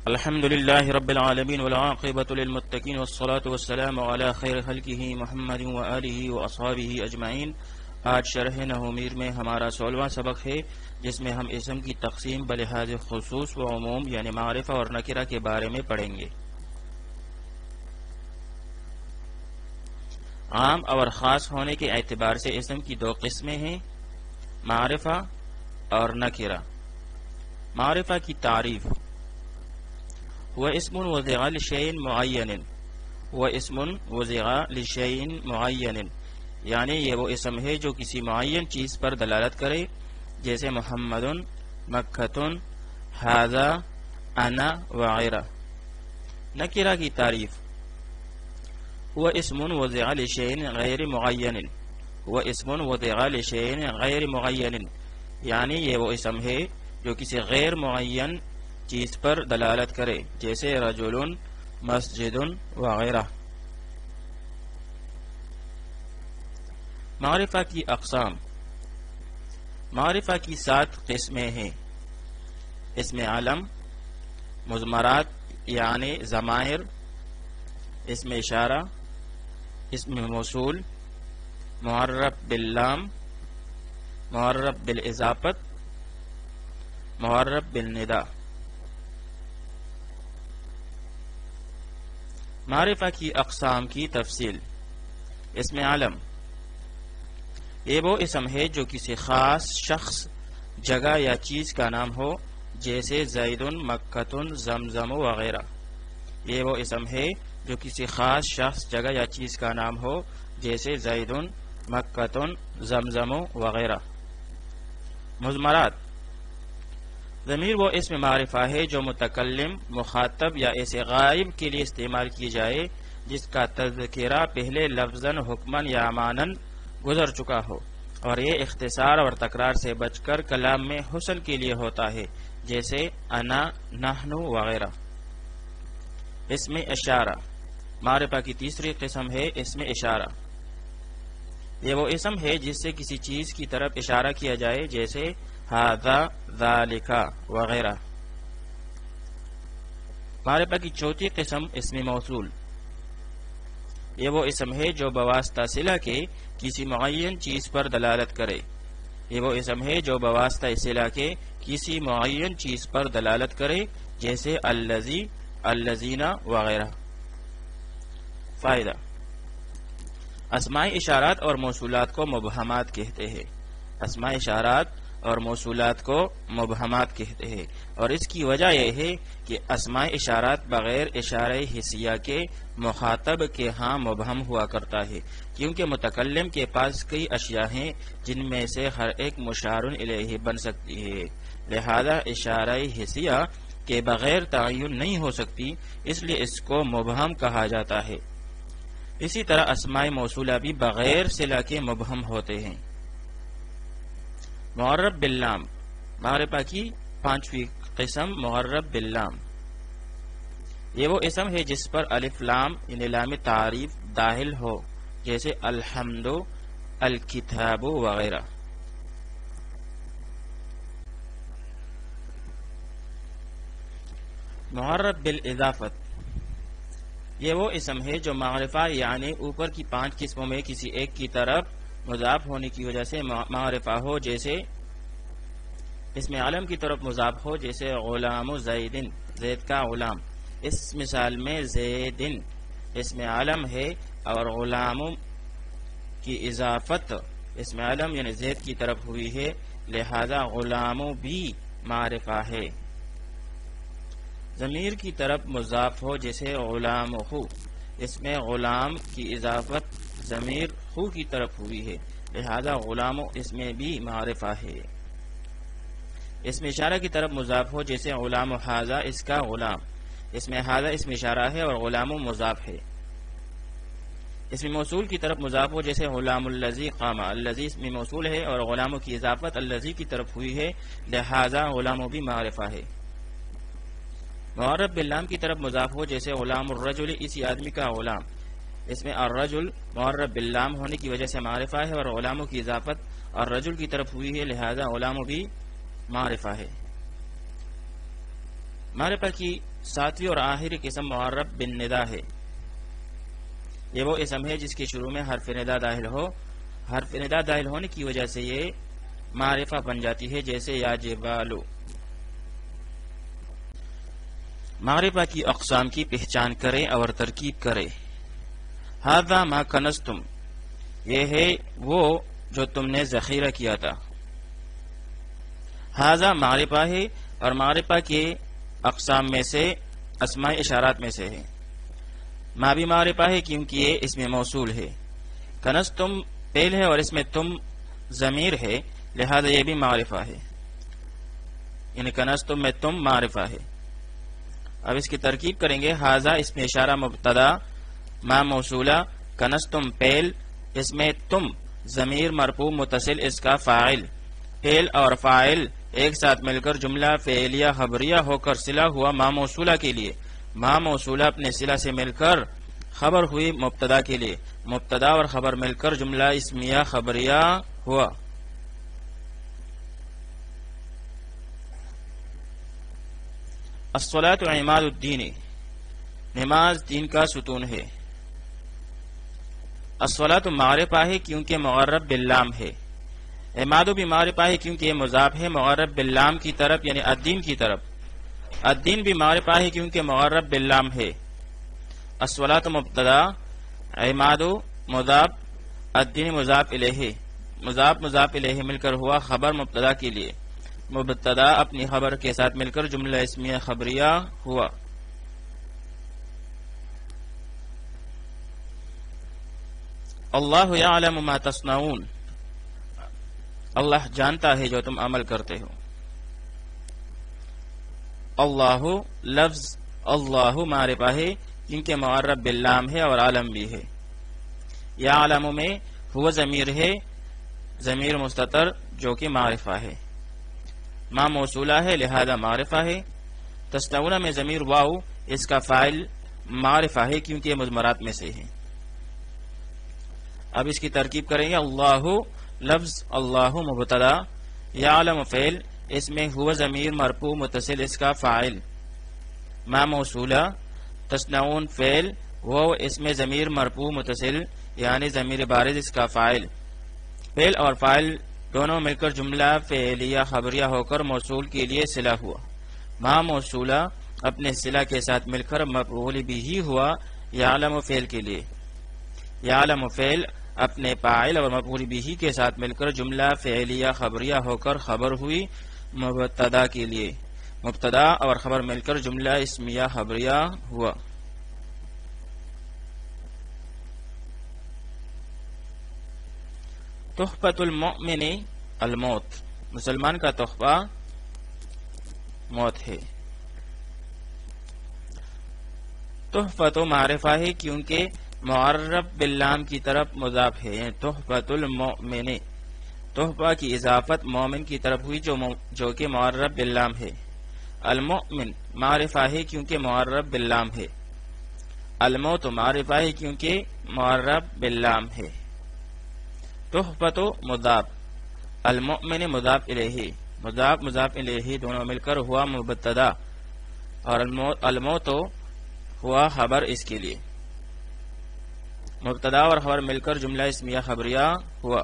الحمد لله رب العالمين والعاقبة للمتقين والصلاة والسلام على خير خلقه محمد وآله وأصحابه أجمعين۔ آج شرح نحومیر میں ہمارا 16واں سبق ہے، جس میں ہم اسم کی تقسیم بلحاظ خصوص و عموم یعنی معرفہ اور نکرہ کے بارے میں پڑھیں گے۔ عام اور خاص ہونے کے اعتبار سے اسم کی دو قسمیں ہیں، معرفہ اور نکرہ۔ معرفہ کی تعریف: وہ اسم وضع لشیء معین، وہ اسم وضع لشیء معین، یعنی یہ وہ اسم ہے جو کسی معین چیز پر دلالت کرے، جیسے محمد، مکۃ، ھذا، انا وغیرہ۔ نکرہ کی تعریف: وہ اسم وضع لشیء غیر معین، وہ اسم وضع لشیء غیر معین، یعنی یہ وہ اسم ہے جو کسی غیر معین چیز پر دلالت کرے، جیسے رجل، مسجد وغیرہ۔ معرفہ کی اقسام: معرفہ کی 7 قسمیں ہیں: اسم علم، مضمرات یعنی ضمائر، اسم اشارہ، اسم موصول، معرف باللام، معرف بالاضافت، معرف بالنداء۔ معرفہ کی اقسام کی تفصیل: اسم علم، یہ وہ اسم ہے جو کسی خاص شخص، جگہ یا چیز کا نام ہو، جیسے زید، مکۃ، زمزم وغیرہ۔ یہ وہ اسم ہے جو کسی خاص شخص، جگہ یا چیز کا نام ہو، جیسے زید، مکۃ، زمزم وغیرہ۔ مضمرات: ضمیر وہ اسم معرفہ ہے جو متکلم، مخاطب یا ایسے غائب کے لیے استعمال کی جائے جس کا تذکرہ پہلے لفظاً، حکماً یا معناً گزر چکا ہو، اور یہ اختصار اور تکرار سے بچ کر کلام میں حسن کے لیے ہوتا ہے، جیسے انا، نحن وغیرہ۔ اسم اشارہ: معرفہ کی تیسری قسم ہے اسم اشارہ۔ یہ وہ اسم ہے جس سے کسی چیز کی طرف اشارہ کیا جائے، جیسے ھذا، ذالک وغیرہ۔ معرفہ کی چوتھی قسم اسم موصول۔ یہ وہ اسم ہے جو بواسطہ صلہ کے کسی معین چیز پر دلالت کرے۔ یہ وہ اسم ہے جو بواسطہ صلہ کے کسی معین چیز پر دلالت کرے، جیسے الذی، الذین وغیرہ۔ فائدہ: اسماء اشارات اور موصولات کو مبہمات کہتے ہیں۔ اسماء اشارات اور موصولات کو مبہمات کہتے ہیں، اور اس کی وجہ یہ ہے کہ اسماء اشارات بغیر اشارہ حسیہ کے مخاطب کے ہاں مبہم ہوا کرتا ہے، کیونکہ متکلم کے پاس کئی اشیاء ہیں جن میں سے ہر ایک مشار الیہ بن سکتی ہے، لہذا اشارہ حسیہ کے بغیر تعین نہیں ہو سکتی، اس لیے اس کو مبہم کہا جاتا ہے۔ اسی طرح اسماء موصولہ بھی بغیر صلہ کے مبہم ہوتے ہیں۔ معرف باللام: معرفہ کی 5ویں قسم معرف باللام۔ یہ وہ اسم ہے جس پر الف لام یعنی لام تعریف داخل ہو، جیسے الحمد، الکتاب وغیرہ۔ معرف بالاضافت: یہ وہ اسم ہے جو معرفہ یعنی اوپر کی 5 قسموں میں کسی ایک کی طرف مضاف ہونے کی وجہ سے معرفہ ہو، جیسے اسم علم کی طرف مضاف ہو، جیسے غلام زیدن، زید کا غلام۔ اس مثال میں زیدن اسم علم ہے اور غلام کی اضافت اسم علم یعنی زید کی طرف ہوئی ہے، لہذا غلام بھی معرفہ ہے۔ ضمیر کی طرف مضاف ہو، جیسے غلام ہو، اس میں غلام کی اضافت ضمیر ہو کی طرف ہوئی ہے، لہذا غلام اس میں بھی معرفہ ہے۔ اس میں اشارہ کی طرف مضاف ہو، جیسے غلام ھذا، اس کا غلام۔ اس میں ھذا اس میں اشارہ ہے اور غلام مضاف ہے۔ اس میں موصول کی طرف مضاف ہو، جیسے غلام الذی قام، الذی اس میں موصول ہے اور غلام کی اضافت الذی کی طرف ہوئی ہے، لہذا غلام بھی معرفہ ہے۔ معرف باللام کی طرف مضاف ہو، جیسے غلام الرجل، اسی آدمی کا غلام۔ اس میں الرجل معرف باللام ہونے کی وجہ سے معرفہ ہے اور غلاموں کی اضافت الرجل کی طرف ہوئی ہے، لہذا غلام بھی معرفہ ہے۔ معرفہ کی ساتویں اور آخری قسم معرب بالندا ہے۔ یہ وہ اسم ہے جس کے شروع میں حرف ندا داخل ہو، حرف ندا داخل ہونے کی وجہ سے یہ معرفہ بن جاتی ہے، جیسے یا جبالو۔ معرفہ کی اقسام کی پہچان کریں اور ترکیب کریں۔ ھذا ما کنزتم، یہ ہے وہ جو تم نے ذخیرہ کیا تھا۔ ھذا معرفہ ہے اور معرفہ کے اقسام میں سے اسماء اشارات میں سے ہے۔ ما بھی معرفہ ہے کیونکہ یہ اسم موصول ہے۔ کنزتم فعل ہے اور اس میں تم ضمیر ہے، لہذا یہ بھی معرفہ ہے، یعنی کنزتم میں تم معرفہ ہے۔ اب اس کی ترکیب کریں گے۔ ھذا اسم اشارہ مبتدا، ما موصولہ، کنزتم فعل، اس میں تم ضمیر مرفوع متصل اس کا فاعل۔ فعل اور فاعل ایک ساتھ مل کر جملہ فعلیہ خبریہ ہو کر صلہ ہوا ما موصولہ کے لیے، ما موصولہ اپنے صلہ سے مل کر خبر ہوئی مبتدا کے لیے، مبتدا اور خبر مل کر جملہ اسمیہ خبریہ ہوا۔ الصلاۃ عماد الدین، نماز دین کا ستون ہے۔ الصلاۃ معرفہ ہے کیونکہ معرب باللام ہے۔ عماد بھی معرفہ ہے کیونکہ یہ مضاف ہے معرب باللام کی طرف، یعنی الدین کی طرف۔ الدین بھی معرفہ ہے کیونکہ معرب باللام ہے۔ الصلاۃ مبتدا، عماد مضاف، الدین مضاف الیہ، مضاف الیہ مل کر ہوا خبر مبتدا کے لیے، مبتدا اپنی خبر کے ساتھ مل کر جملہ اسمیہ خبریہ ہوا۔ اللہ یعلم ما تصنعون، اللہ جانتا ہے جو تم عمل کرتے ہو۔ اللہ لفظ اللہ معرفہ ہے کیونکہ معرب باللام ہے اور عالم بھی ہے۔ یعلم میں ہوا ضمیر ہے، ضمیر مستتر جو کہ معرفہ ہے، ما موصولہ ہے لہذا معرفہ ہے۔ تصنعون میں ضمیر واو، اس کا فاعل معرفہ ہے کیونکہ یہ مضمرات میں سے ہے۔ اب اس کی ترکیب کریں گے۔ اللہ لفظ اللہ مبتدا، یعلم فعل، اس میں ہوا ضمیر مرفوع متصل اس کا فاعل، ما موصولہ، تصنعون فعل، وہ اس میں ضمیر مرفوع متصل یعنی ضمیر بارز اس کا فاعل۔ فعل اور فاعل دونوں مل کر جملہ فعلیہ خبریہ ہو کر موصول کے لیے صلہ ہوا۔ ما موصولہ اپنے صلہ کے ساتھ مل کر مفعول بھی ہوا یعلم فعل کے لیے۔ یعلم فعل اپنے فاعل اور مفعول بھی کے ساتھ مل کر جملہ فعلیہ خبریہ ہو کر خبر ہوئی مبتدا کے لیے، مبتدا اور خبر مل کر جملہ اسمیہ خبریہ ہوا۔ تحفۃ المؤمن الموت، مسلمان کا تحفہ موت ہے۔ تحفۃ معرفہ ہے کیونکہ معرب باللام کی طرف مضاف ہے، یعنی تحفۃ المؤمن، تحفہ کی اضافت مومن کی طرف ہوئی جو کہ معرب باللام ہے۔ المؤمن معرفہ ہے کیونکہ معرب باللام ہے۔ الموت معرفہ ہے کیونکہ معرب باللام ہے۔ تحفۃ مضاف، المؤمن مضاف الیہ، مضاف الیہ دونوں مل کر ہوا مبتدا اور الموت ہوا خبر اس کے لیے، مبتدا اور خبر مل کر جملہ اسمیہ خبریہ ہوا۔